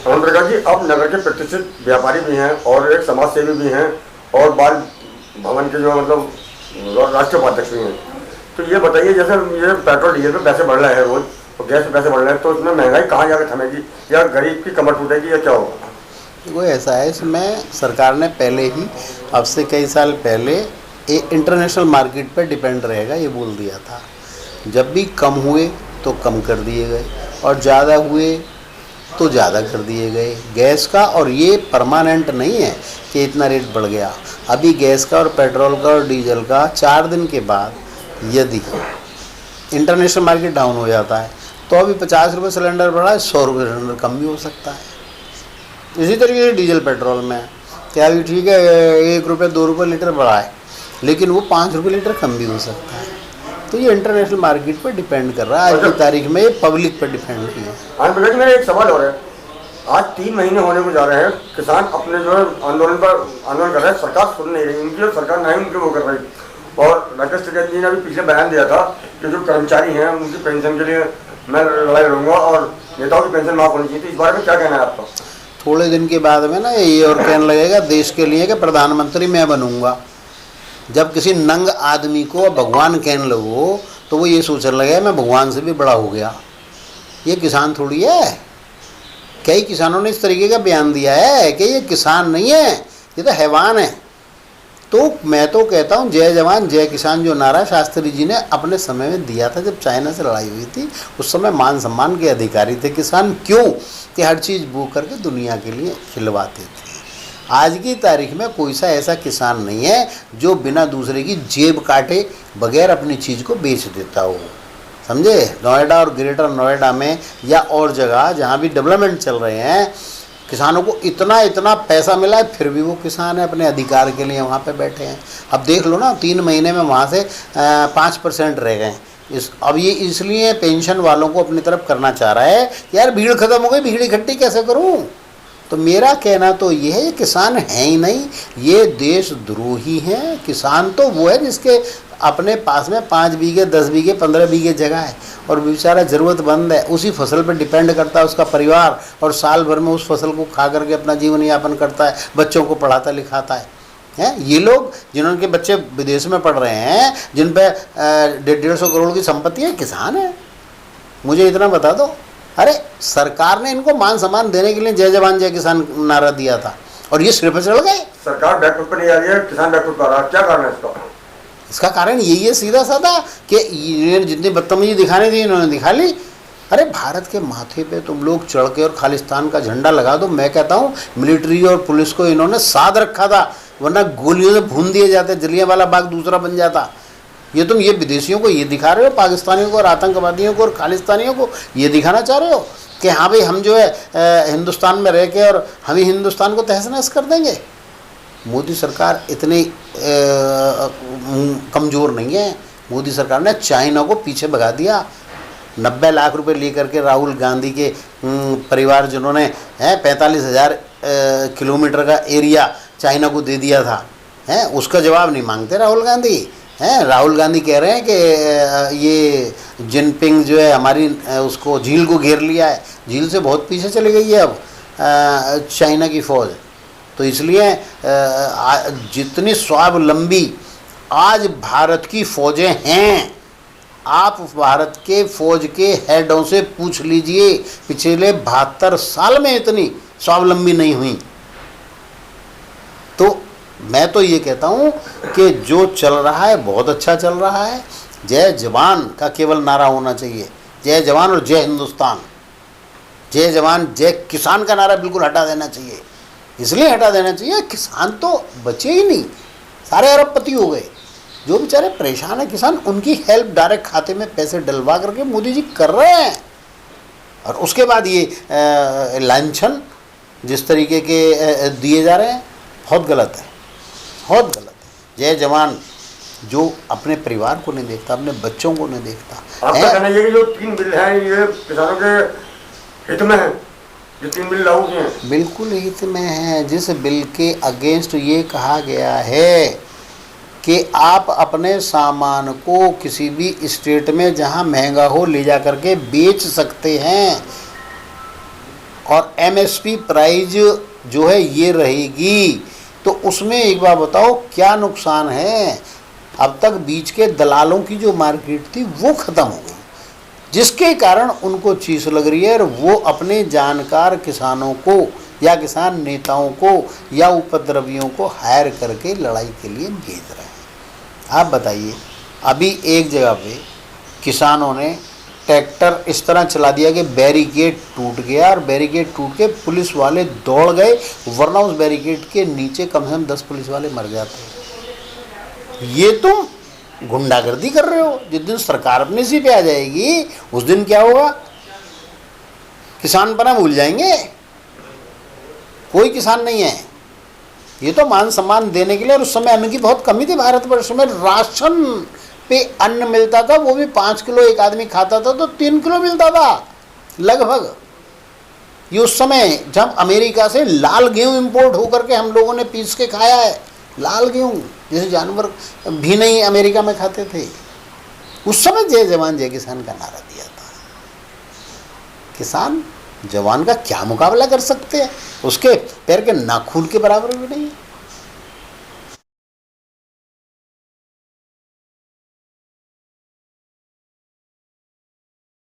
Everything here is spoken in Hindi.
ओम प्रकाश जी, अब नगर के प्रतिष्ठित व्यापारी भी हैं और एक समाज सेवी भी हैं और बाल भवन के जो मतलब राष्ट्रीय उपाध्यक्ष भी हैं, तो ये बताइए जैसे ये पेट्रोल डीजल पे पैसे बढ़ रहे हैं रोज और गैस पे पैसे बढ़ रहे हैं, तो इसमें महंगाई कहाँ जाकर थमेगी या गरीब की कमर टूटेगी या क्या होगा? देखो ऐसा है, इसमें सरकार ने पहले ही अब से कई साल पहले एक इंटरनेशनल मार्केट पर डिपेंड रहेगा ये बोल दिया था। जब भी कम हुए तो कम कर दिए गए और ज़्यादा हुए तो ज़्यादा कर दिए गए गैस का। और ये परमानेंट नहीं है कि इतना रेट बढ़ गया। अभी गैस का और पेट्रोल का और डीजल का 4 दिन के बाद यदि इंटरनेशनल मार्केट डाउन हो जाता है तो अभी 50 रुपये सिलेंडर बढ़ा है, 100 रुपये सिलेंडर कम भी हो सकता है। इसी तरीके से डीजल पेट्रोल में क्या अभी ठीक है 1 रुपये 2 रुपये लीटर बढ़ा है, लेकिन वो 5 रुपये लीटर कम भी हो सकता है। तो ये इंटरनेशनल मार्केट पर डिपेंड कर रहा है, आज की तारीख में ये पब्लिक पर डिपेंड नहीं है। हाँ प्रकाश, मेरा एक सवाल और है। आज 3 महीने होने को जा रहे हैं, किसान अपने जो है आंदोलन कर रहे हैं, सरकार सुन नहीं रही उनकी और सरकार ना ही उनकी वो कर रही। और राकेश टिकैत जी ने अभी पीछे बयान दिया था कि जो कर्मचारी हैं उनकी पेंशन के लिए मैं लड़ाई लड़ूंगा और नेताओं की पेंशन माफ होनी चाहिए, तो इस बारे में क्या कहना है आपका? थोड़े दिन के बाद में ना ये और कहने लगेगा देश के लिए कि प्रधानमंत्री मैं बनूंगा। जब किसी नंग आदमी को भगवान कहने लगो तो वो ये सोचने लगे मैं भगवान से भी बड़ा हो गया। ये किसान थोड़ी है। कई किसानों ने इस तरीके का बयान दिया है कि ये किसान नहीं है, ये तो हैवान है। तो मैं तो कहता हूँ जय जवान जय किसान जो नारा शास्त्री जी ने अपने समय में दिया था जब चाइना से लड़ाई हुई थी, उस समय मान सम्मान के अधिकारी थे किसान। क्यों? कि हर चीज़ बो करके दुनिया के लिए खिलवाते थे। आज की तारीख में कोई सा ऐसा किसान नहीं है जो बिना दूसरे की जेब काटे बगैर अपनी चीज़ को बेच देता हो, समझे। नोएडा और ग्रेटर नोएडा में या और जगह जहाँ भी डेवलपमेंट चल रहे हैं, किसानों को इतना इतना पैसा मिला है, फिर भी वो किसान है अपने अधिकार के लिए वहाँ पे बैठे हैं। अब देख लो ना 3 महीने में वहाँ से 5% रह गए। अब ये इसलिए पेंशन वालों को अपनी तरफ करना चाह रहा है, यार भीड़ खत्म हो गई, भीड़ इकट्ठी कैसे करूँ। तो मेरा कहना तो ये है, ये किसान है ही नहीं, ये देशद्रोही हैं। किसान तो वो है जिसके अपने पास में 5 बीघे 10 बीघे 15 बीघे जगह है और बेचारा ज़रूरतमंद है, उसी फसल पर डिपेंड करता है उसका परिवार, और साल भर में उस फसल को खा करके अपना जीवन यापन करता है, बच्चों को पढ़ाता लिखाता है। ये लोग जिन्होंने बच्चे विदेश में पढ़ रहे हैं, जिन पे 150 करोड़ की संपत्ति है, किसान है। मुझे इतना बता दो, अरे सरकार ने इनको मान सम्मान देने के लिए जय जवान जय किसान नारा दिया था और ये सिर पर चढ़ गए। सरकार बैकफुट पर नहीं आ रही है, किसान बैकफुट पर आ रहा है, क्या कारण है इसका? इसका कारण यही है सीधा साधा कि जितनी बदतमीजी दिखाने थी इन्होंने दिखा ली। अरे भारत के माथे पे तुम लोग चढ़ के और खालिस्तान का झंडा लगा दो। मैं कहता हूँ मिलिट्री और पुलिस को इन्होंने साध रखा था, वरना गोलियों से भून दिए जाते, जलियांवाला बाग दूसरा बन जाता। ये तुम ये विदेशियों को ये दिखा रहे हो, पाकिस्तानियों को और आतंकवादियों को और खालिस्तानियों को ये दिखाना चाह रहे हो कि हाँ भाई हम जो है हिंदुस्तान में रह के और हम ही हिंदुस्तान को तहस नहस कर देंगे। मोदी सरकार इतनी कमज़ोर नहीं है। मोदी सरकार ने चाइना को पीछे भगा दिया। 90 लाख रुपए लेकर के राहुल गांधी के परिवार जिन्होंने 45,000 किलोमीटर का एरिया चाइना को दे दिया था, उसका जवाब नहीं मांगते राहुल गांधी। राहुल गांधी कह रहे हैं कि ये जिनपिंग जो है हमारी उसको झील को घेर लिया है, झील से बहुत पीछे चली गई है अब चाइना की फ़ौज। तो इसलिए जितनी स्वावलंबी आज भारत की फ़ौजें हैं, आप भारत के फ़ौज के हेडों से पूछ लीजिए पिछले 72 साल में इतनी स्वावलंबी नहीं हुई। तो मैं तो ये कहता हूँ कि जो चल रहा है बहुत अच्छा चल रहा है। जय जवान का केवल नारा होना चाहिए, जय जवान और जय हिंदुस्तान। जय जवान जय किसान का नारा बिल्कुल हटा देना चाहिए। इसलिए हटा देना चाहिए, किसान तो बचे ही नहीं, सारे अरबपति हो गए। जो बेचारे परेशान है किसान, उनकी हेल्प डायरेक्ट खाते में पैसे डलवा करके मोदी जी कर रहे हैं। और उसके बाद ये लांछन जिस तरीके के दिए जा रहे हैं, बहुत गलत है, बहुत गलत है। जय जवान जो अपने परिवार को नहीं देखता, अपने बच्चों को नहीं देखता। आपका कहना ये कि जो 3 बिल हैं ये किसानों के हित में है, जो 3 बिल लागू किए हैं? बिल्कुल हित में है। जिस बिल के अगेंस्ट ये कहा गया है कि आप अपने सामान को किसी भी स्टेट में जहां महंगा हो ले जा करके बेच सकते हैं और एमएसपी प्राइस जो है ये रहेगी, तो उसमें एक बार बताओ क्या नुकसान है। अब तक बीच के दलालों की जो मार्केट थी वो ख़त्म हो गई, जिसके कारण उनको चीस लग रही है और वो अपने जानकार किसानों को या किसान नेताओं को या उपद्रवियों को हायर करके लड़ाई के लिए भेज रहे हैं। आप बताइए, अभी एक जगह पे किसानों ने ट्रैक्टर इस तरह चला दिया कि बैरिकेड टूट गया, और बैरिकेड टूट के पुलिस वाले दौड़ गए, वरना उस बैरिकेड के नीचे कम से कम 10 पुलिस वाले मर जाते। ये तुम गुंडागर्दी कर रहे हो। जिस दिन सरकार अपने सी पे आ जाएगी उस दिन क्या होगा, किसान पना भूल जाएंगे, कोई किसान नहीं है। ये तो मान सम्मान देने के लिए, और उस समय अन्न की बहुत कमी थी भारतवर्ष में, राशन पे अन्न मिलता था, वो भी 5 किलो एक आदमी खाता था तो 3 किलो मिलता था लगभग। ये उस समय जब अमेरिका से लाल गेहूं इंपोर्ट होकर के हम लोगों ने पीस के खाया है, लाल गेहूं जैसे जानवर भी नहीं अमेरिका में खाते थे। उस समय जय जवान जय किसान का नारा दिया था। किसान जवान का क्या मुकाबला कर सकते हैं, उसके पैर के नाखून के बराबर भी नहीं।